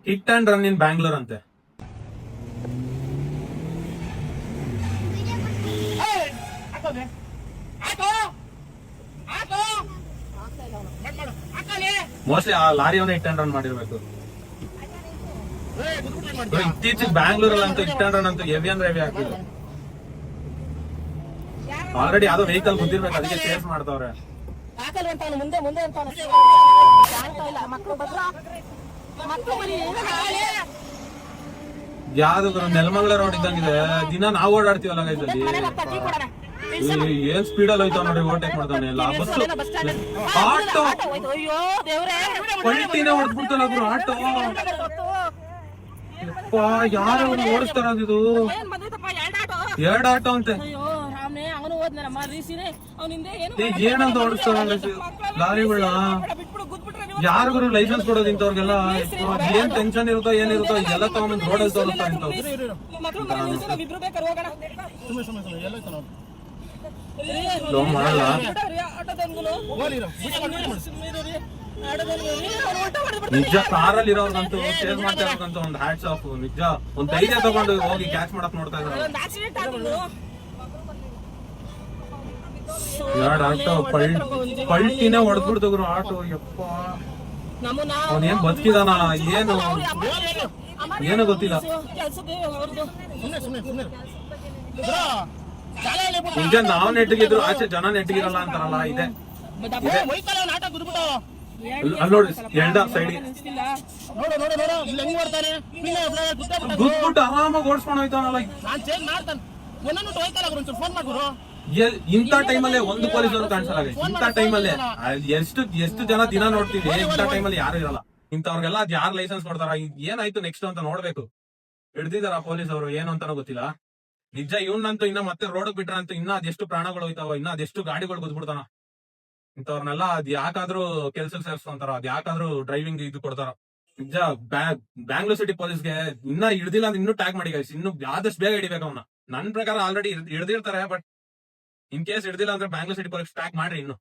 Hit and run in Bangalore ಅಂತೆ. Mostly ಆ ಲಾರಿಯವನ್ನ hit and run ಮಾಡಿರ್ಬೇಕು. ಇತ್ತೀಚೆಗೆ ಬ್ಯಾಂಗ್ಳೂರಲ್ಲಂತೂ ಹಿಟ್ ಅಂಡ್ ರನ್ ಅಂತೂ ಹೆವಿ ಅಂದ್ರೆ ಹೆವಿ ಆಗ್ತಿದೆ. ಆಲ್ರೆಡಿ ಯಾವ್ದೋ ವೆಹಿಕಲ್ ಗುದ್ದಿರ್ಬೇಕು, ಅದಕ್ಕೆ ಕೇಸ್ ಮಾಡ್ತಾವ್ರೆ. ಯಾವ್ದು ನೆಲಮಂಗಲ ರೋಡ್ ಇದ್ದಂಗಿದೆ. ದಿನ ನಾವು ಓಡಾಡ್ತೀವಲ್ಲ ಗೈಸಲ್ಲಿ. ಏನ್ ಸ್ಪೀಡಲ್ಲಿ ಹೋಯ್ತಾವ ನೋಡಿ, ಓವರ್ಟೇಕ್ ಮಾಡ್ತಾನೆ. ಬಸ್ಸು ಆಟೋ ಪಲ್ಟಿನೇ ಹೊಡ್ಬಿಡ್ತಾನ ಒಬ್ರು ಆಟೋ. ಯಾರು ಓಡಿಸ್ತಾರ ಇದು? ಎರಡು ಆಟೋ ಅಂತೆ. ಏನಂತ ಓಡಿಸ್ತಾರ ಲಾರಿಗಳ? ಯಾರಿಗೂ ಲೈಸೆನ್ಸ್ ಕೊಡೋದು ಇಂಥವ್ರಿಗೆಲ್ಲ? ಏನ್ ಟೆನ್ಷನ್ ಇರುತ್ತೋ ಏನಿರುತ್ತೋ ಎಲ್ಲ ತಗೊಂಡ್ ರೋಡಲ್ಲಿ ತೋರಿಸ್ತಾ ಇಂಥವ್ರು. ಮಾಡಲ್ಲ. ನಿಜ ಕಾರಲ್ಲಿ ಇರೋರ್ಗಂತೂ ಚೇಸ್ ಮಾಡ್ತಾ ಇರೋರ್ಗಂತೂ ಒಂದು ಹ್ಯಾಟ್ಸ್ ಆಫ್. ನಿಜ ಒಂದ್ ಧೈರ್ಯ ತಗೊಂಡು ಹೋಗಿ ಕ್ಯಾಚ್ ಮಾಡಕ್ ನೋಡ್ತಾ ಇದ್ದಾರೆ. ಎರಡು ಆಟೋ ಪಲ್ಟಿನೇ ಹೊಡೆದ್ಬಿಡ್ತವ್ರು ಆಟೋ. ಯಪ್ಪ ಅವನೇನ್ ಬದುಕಿದಾನ ಏನು ಗೊತ್ತಿಲ್ಲ. ನಿಜ ನಾವ್ ನೆಟ್ಟಿಗಿದ್ರು ಆಚೆ ಜನ ನೆಟ್ಟಿಗಿರಲ್ಲ ಅಂತಾರಲ್ಲ. ಇದೆ ಅಲ್ಲಿ ನೋಡಿ ಎಲ್ಡ ಸೈಡ್ ಗುದ್ಬಿಟ್ಟು ಆರಾಮಾಗಿ ಓಡಿಸ್ಕೊಂಡು ಹೋಯ್ತಾನಲ್ಲ. ಇಂಥ ಟೈಮಲ್ಲೇ ಒಂದು ಪೊಲೀಸ್ ಅವರು ಕಾಣಿಸಲ್ಲ. ಇಂಥ ಟೈಮಲ್ಲೇ ಎಷ್ಟು ಜನ ದಿನ ನೋಡ್ತೀವಿ. ಇಂಥ ಟೈಮಲ್ಲಿ ಯಾರು ಇರಲ್ಲ. ಇಂಥವ್ರಿಗೆಲ್ಲ ಅದ್ ಯಾರು ಲೈಸೆನ್ಸ್ ಕೊಡ್ತಾರ? ಏನಾಯ್ತು ನೆಕ್ಸ್ಟ್ ಅಂತ ನೋಡ್ಬೇಕು. ಹಿಡ್ದಿದಾರ ಪೊಲೀಸ್ ಅವರು ಏನು ಅಂತಾನೋ ಗೊತ್ತಿಲ್ಲ. ನಿಜ ಇವನಂತೂ ಇನ್ನ ಮತ್ತೆ ರೋಡ್ ಬಿಟ್ರಂತೂ ಇನ್ನ ಅದೆಷ್ಟು ಪ್ರಾಣಗಳು ಹೋಯ್ತಾವ, ಇನ್ನ ಅದೆಷ್ಟು ಗಾಡಿಗಳು ಗುದ್ಬಿಡ್ತಾನ. ಇಂಥವ್ರನ್ನೆಲ್ಲ ಅದ್ ಯಾಕಾದ್ರೂ ಕೆಲ್ಸಕ್ಕೆ ಸೇರ್ಸ್ಕೊಂತಾರ, ಅದ್ ಯಾಕಾದ್ರೂ ಡ್ರೈವಿಂಗ್ ಇದು ಕೊಡ್ತಾರ. ನಿಜ ಬ್ಯಾಂಗ್ಳೂರ್ ಸಿಟಿ ಪೊಲೀಸ್ಗೆ ಇನ್ನ ಹಿಡ್ದಿಲ್ಲ ಅಂದ್ರೆ ಇನ್ನೂ ಟ್ಯಾಗ್ ಮಾಡಿ ಗೈಸ್. ಇನ್ನು ಆದಷ್ಟು ಬೇಗ ಹಿಡಿಬೇಕು ಅವನ್ನ. ನನ್ ಪ್ರಕಾರ ಆಲ್ರೆಡಿ ಹಿಡ್ದಿರ್ತಾರೆ, ಬಟ್ ಇನ್ ಕೇಸ್ ಹಿಡ್ದಿಲ್ಲ ಅಂದ್ರೆ ಬ್ಯಾಂಗ್ಳೂರ್ ಸಿಟಿ ಪೊಲೀಸ್ ಟ್ಯಾಗ್ ಮಾಡ್ರಿ ಇನ್ನು.